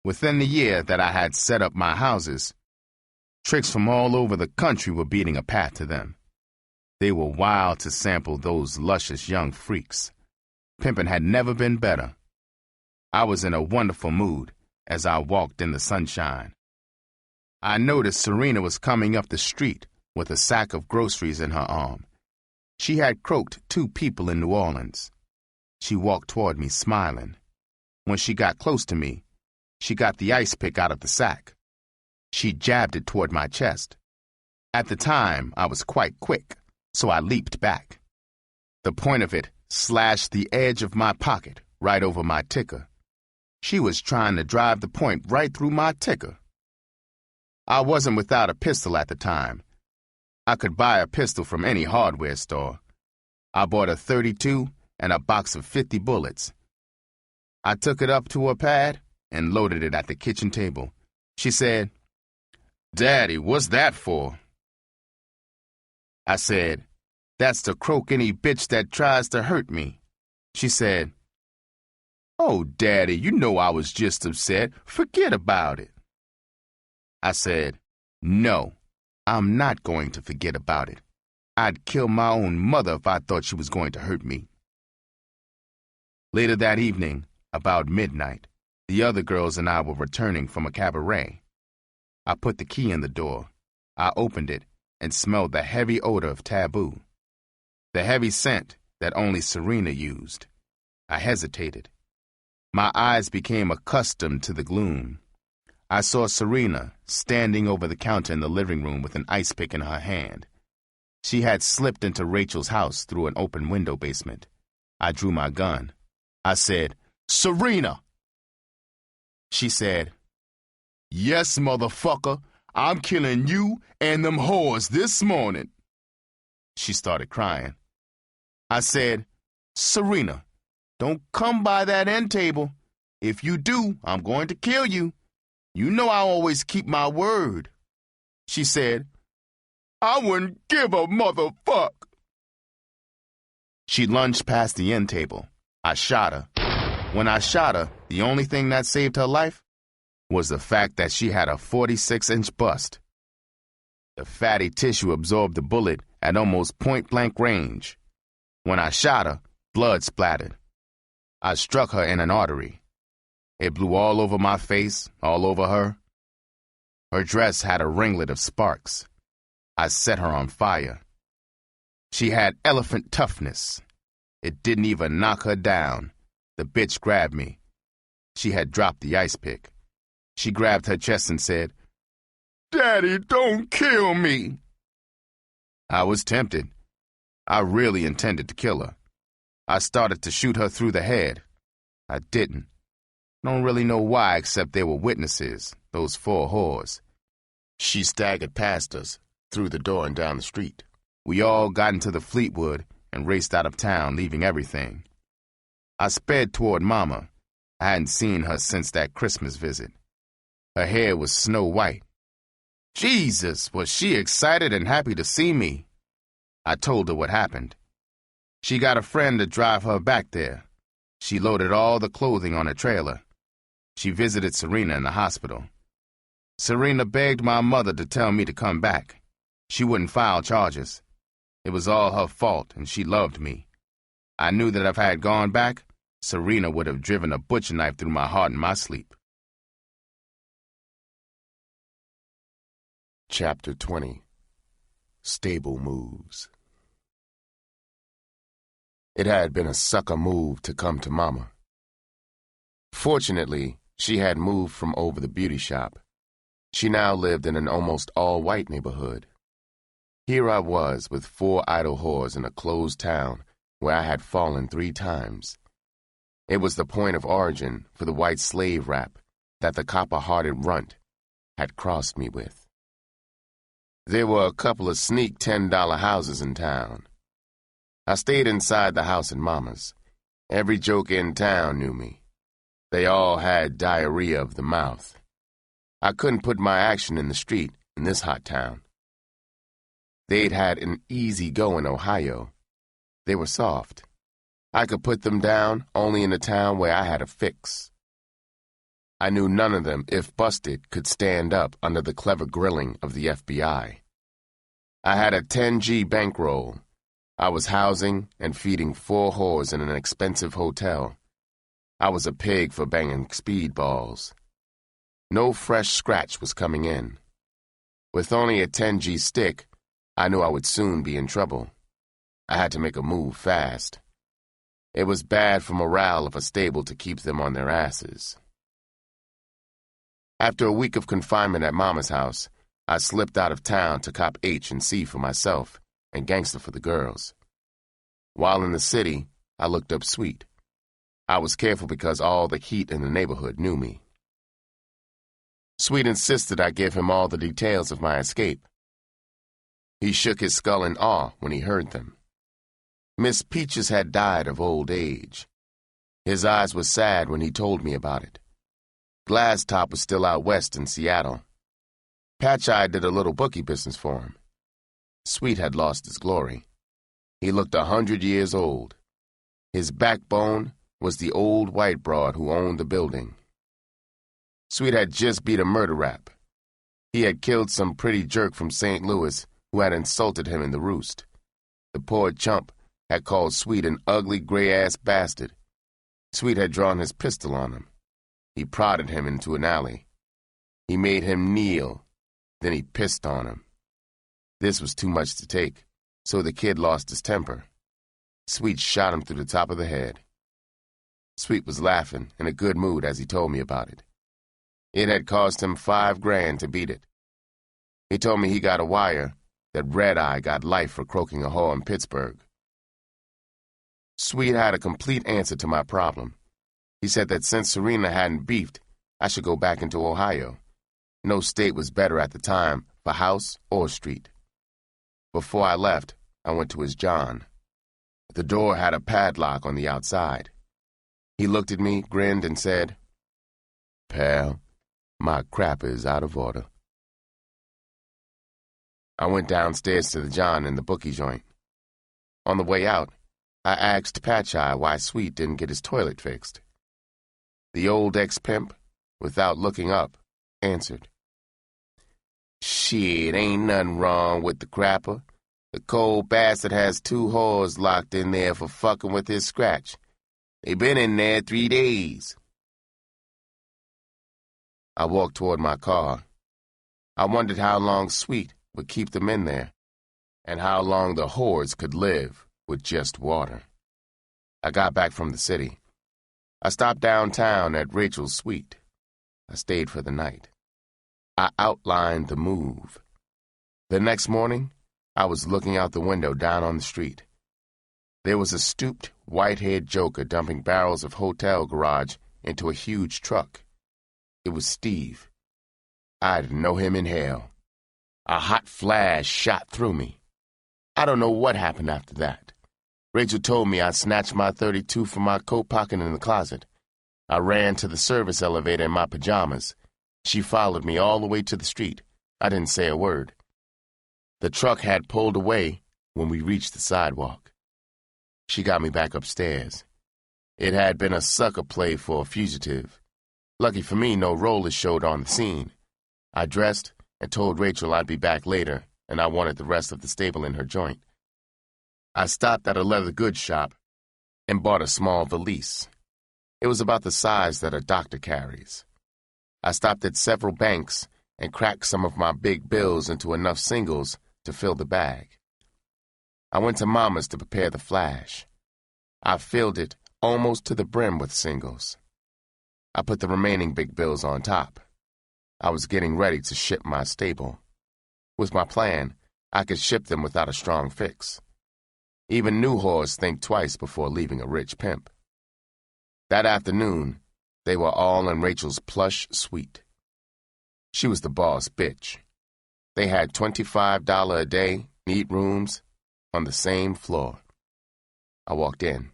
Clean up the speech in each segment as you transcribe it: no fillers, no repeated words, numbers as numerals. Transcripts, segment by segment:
Within the year that I had set up my houses, tricks from all over the country were beating a path to them. They were wild to sample those luscious young freaks. Pimping had never been better. I was in a wonderful mood as I walked in the sunshine. I noticed Serena was coming up the street with a sack of groceries in her arm. She had croaked 2 people in New Orleans. She walked toward me smiling. When she got close to me, she got the ice pick out of the sack. She jabbed it toward my chest. At the time, I was quite quick, so I leaped back. The point of it slashed the edge of my pocket right over my ticker. She was trying to drive the point right through my ticker. I wasn't without a pistol at the time. I could buy a pistol from any hardware store. I bought a .32 and a box of 50 bullets. I took it up to her pad and loaded it at the kitchen table. She said, "Daddy, what's that for?" I said, "That's to croak any bitch that tries to hurt me." She said, "Oh, Daddy, you know I was just upset. Forget about it." I said, "No, I'm not going to forget about it. I'd kill my own mother if I thought she was going to hurt me." Later that evening, about midnight, the other girls and I were returning from a cabaret. I put the key in the door. I opened it and smelled the heavy odor of taboo, the heavy scent that only Serena used. I hesitated. My eyes became accustomed to the gloom. I saw Serena standing over the counter in the living room with an ice pick in her hand. She had slipped into Rachel's house through an open window basement. I drew my gun. I said, "Serena!" She said, "Yes, motherfucker, I'm killing you and them whores this morning." She started crying. I said, "Serena, don't come by that end table. If you do, I'm going to kill you. You know I always keep my word." She said, "I wouldn't give a motherfuck." She lunged past the end table. I shot her. When I shot her, the only thing that saved her life was the fact that she had a 46-inch bust. The fatty tissue absorbed the bullet at almost point-blank range. When I shot her, blood splattered. I struck her in an artery. It blew all over my face, all over her. Her dress had a ringlet of sparks. I set her on fire. She had elephant toughness. It didn't even knock her down. The bitch grabbed me. She had dropped the ice pick. She grabbed her chest and said, "Daddy, don't kill me." I was tempted. I really intended to kill her. I started to shoot her through the head. I didn't. Don't really know why, except there were witnesses, those 4 whores. She staggered past us, through the door and down the street. We all got into the Fleetwood and raced out of town, leaving everything. I sped toward Mama. I hadn't seen her since that Christmas visit. Her hair was snow white. Jesus, was she excited and happy to see me. I told her what happened. She got a friend to drive her back there. She loaded all the clothing on a trailer. She visited Serena in the hospital. Serena begged my mother to tell me to come back. She wouldn't file charges. It was all her fault, and she loved me. I knew that if I had gone back, Serena would have driven a butcher knife through my heart in my sleep. Chapter 20. Stable Moves. It had been a sucker move to come to Mama. Fortunately, she had moved from over the beauty shop. She now lived in an almost all-white neighborhood. Here I was with 4 idle whores in a closed town where I had fallen 3 times. It was the point of origin for the white slave rap that the copper-hearted runt had crossed me with. There were a couple of sneak $10 houses in town. I stayed inside the house at Mama's. Every joker in town knew me. They all had diarrhea of the mouth. I couldn't put my action in the street in this hot town. They'd had an easy go in Ohio. They were soft. I could put them down only in a town where I had a fix. I knew none of them, if busted, could stand up under the clever grilling of the FBI. I had a 10G bankroll. I was housing and feeding 4 whores in an expensive hotel. I was a pig for banging speedballs. No fresh scratch was coming in. With only a 10G stick, I knew I would soon be in trouble. I had to make a move fast. It was bad for morale of a stable to keep them on their asses. After a week of confinement at Mama's house, I slipped out of town to cop H and C for myself and gangster for the girls. While in the city, I looked up Sweet. I was careful because all the heat in the neighborhood knew me. Sweet insisted I give him all the details of my escape. He shook his skull in awe when he heard them. Miss Peaches had died of old age. His eyes were sad when he told me about it. Glass Top was still out west in Seattle. Patch Eye did a little bookie business for him. Sweet had lost his glory. He looked 100 years old. His backbone was the old white broad who owned the building. Sweet had just beat a murder rap. He had killed some pretty jerk from St. Louis who had insulted him in the roost. The poor chump had called Sweet an ugly, gray-ass bastard. Sweet had drawn his pistol on him. He prodded him into an alley. He made him kneel. Then he pissed on him. This was too much to take, so the kid lost his temper. Sweet shot him through the top of the head. Sweet was laughing, in a good mood as he told me about it. It had cost him $5,000 to beat it. He told me he got a wire that Red Eye got life for croaking a whore in Pittsburgh. Sweet had a complete answer to my problem. He said that since Serena hadn't beefed, I should go back into Ohio. No state was better at the time for house or street. Before I left, I went to his John. The door had a padlock on the outside. He looked at me, grinned, and said, "Pal, my crapper is out of order." I went downstairs to the John in the bookie joint. On the way out, I asked Patch Eye why Sweet didn't get his toilet fixed. The old ex-pimp, without looking up, answered, "Shit, ain't nothing wrong with the crapper. The cold bastard has 2 whores locked in there for fucking with his scratch. They been in there 3 days. I walked toward my car. I wondered how long Sweet would keep them in there, and how long the whores could live with just water. I got back from the city. I stopped downtown at Rachel's suite. I stayed for the night. I outlined the move. The next morning, I was looking out the window down on the street. There was a stooped, white-haired joker dumping barrels of hotel garage into a huge truck. It was Steve. I'd know him in hell. A hot flash shot through me. I don't know what happened after that. Rachel told me I snatched my .32 from my coat pocket in the closet. I ran to the service elevator in my pajamas. She followed me all the way to the street. I didn't say a word. The truck had pulled away when we reached the sidewalk. She got me back upstairs. It had been a sucker play for a fugitive. Lucky for me, no rollers showed on the scene. I dressed and told Rachel I'd be back later, and I wanted the rest of the stable in her joint. I stopped at a leather goods shop and bought a small valise. It was about the size that a doctor carries. I stopped at several banks and cracked some of my big bills into enough singles to fill the bag. I went to Mama's to prepare the flash. I filled it almost to the brim with singles. I put the remaining big bills on top. I was getting ready to ship my stable. With my plan, I could ship them without a strong fix. Even new whores think twice before leaving a rich pimp. That afternoon, they were all in Rachel's plush suite. She was the boss bitch. They had $25 a day, neat rooms, on the same floor. I walked in.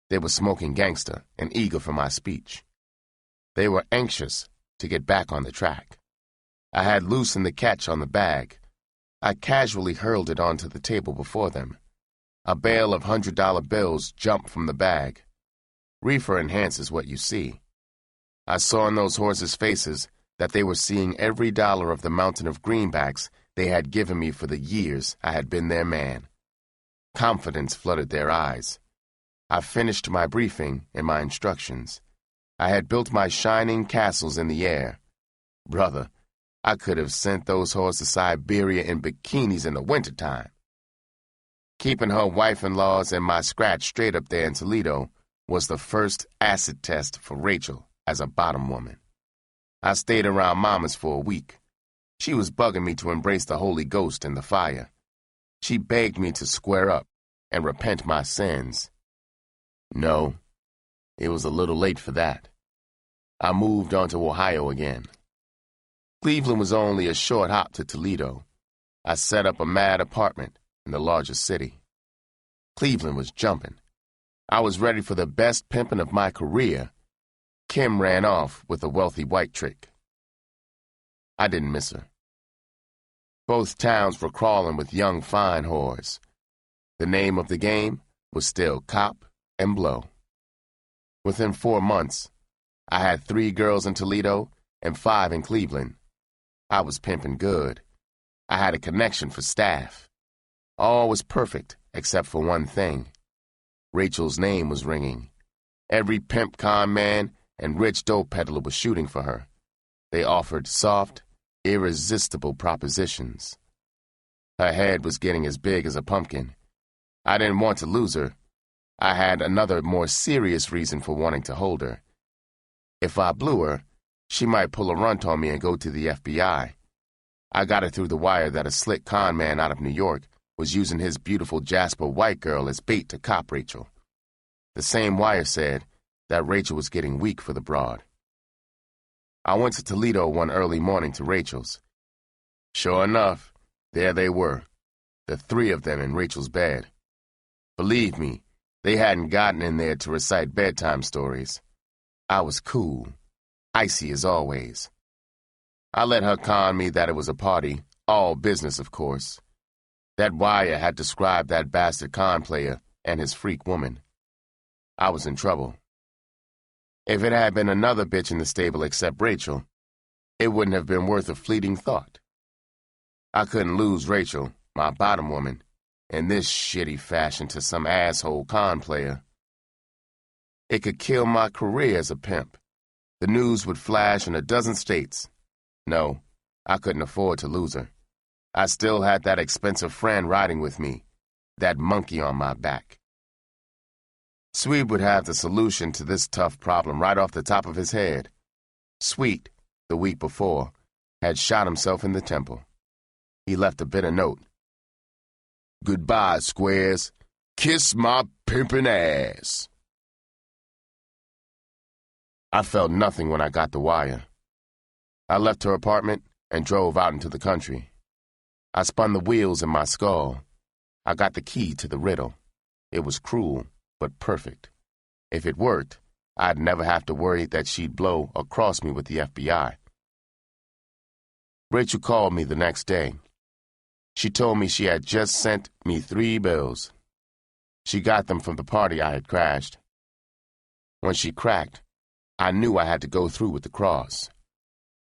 They were smoking gangster and eager for my speech. They were anxious to get back on the track. I had loosened the catch on the bag. I casually hurled it onto the table before them. A bale of $100 bills jumped from the bag. Reefer enhances what you see. I saw in those horses' faces that they were seeing every dollar of the mountain of greenbacks they had given me for the years I had been their man. Confidence flooded their eyes. I finished my briefing and my instructions. I had built my shining castles in the air. Brother, I could have sent those horses to Siberia in bikinis in the wintertime. Keeping her wife-in-laws and my scratch straight up there in Toledo was the first acid test for Rachel as a bottom woman. I stayed around Mama's for a week. She was bugging me to embrace the Holy Ghost and the fire. She begged me to square up and repent my sins. No, it was a little late for that. I moved on to Ohio again. Cleveland was only a short hop to Toledo. I set up a mad apartment in the largest city. Cleveland was jumping. I was ready for the best pimping of my career. Kim ran off with a wealthy white trick. I didn't miss her. Both towns were crawling with young fine whores. The name of the game was still cop and blow. Within 4 months, I had 3 girls in Toledo and 5 in Cleveland. I was pimping good. I had a connection for staff. All was perfect except for one thing. Rachel's name was ringing. Every pimp con man and rich dope peddler was shooting for her. They offered soft, irresistible propositions. Her head was getting as big as a pumpkin. I didn't want to lose her. I had another more serious reason for wanting to hold her. If I blew her, she might pull a runt on me and go to the FBI. I got it through the wire that a slick con man out of New York was using his beautiful Jasper white girl as bait to cop Rachel. The same wire said that Rachel was getting weak for the broad. I went to Toledo one early morning to Rachel's. Sure enough, there they were, the 3 of them in Rachel's bed. Believe me, they hadn't gotten in there to recite bedtime stories. I was cool, icy as always. I let her con me that it was a party, all business, of course. That wire had described that bastard con player and his freak woman. I was in trouble. If it had been another bitch in the stable except Rachel, it wouldn't have been worth a fleeting thought. I couldn't lose Rachel, my bottom woman, in this shitty fashion to some asshole con player. It could kill my career as a pimp. The news would flash in a dozen states. No, I couldn't afford to lose her. I still had that expensive friend riding with me, that monkey on my back. Swede would have the solution to this tough problem right off the top of his head. Sweet, the week before, had shot himself in the temple. He left a bitter note. Goodbye, Squares. Kiss my pimpin' ass. I felt nothing when I got the wire. I left her apartment and drove out into the country. I spun the wheels in my skull. I got the key to the riddle. It was cruel, but perfect. If it worked, I'd never have to worry that she'd blow or cross me with the FBI. Rachel called me the next day. She told me she had just sent me 3 bills. She got them from the party I had crashed. When she cracked, I knew I had to go through with the cross.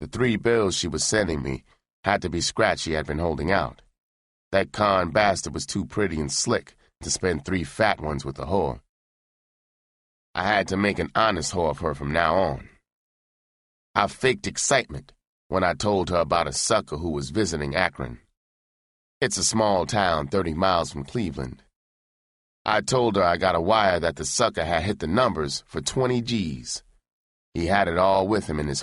The 3 bills she was sending me had to be scratch she had been holding out. That con bastard was too pretty and slick to spend 3 fat ones with a whore. I had to make an honest whore of her from now on. I faked excitement when I told her about a sucker who was visiting Akron. It's a small town 30 miles from Cleveland. I told her I got a wire that the sucker had hit the numbers for 20 G's. He had it all with him in his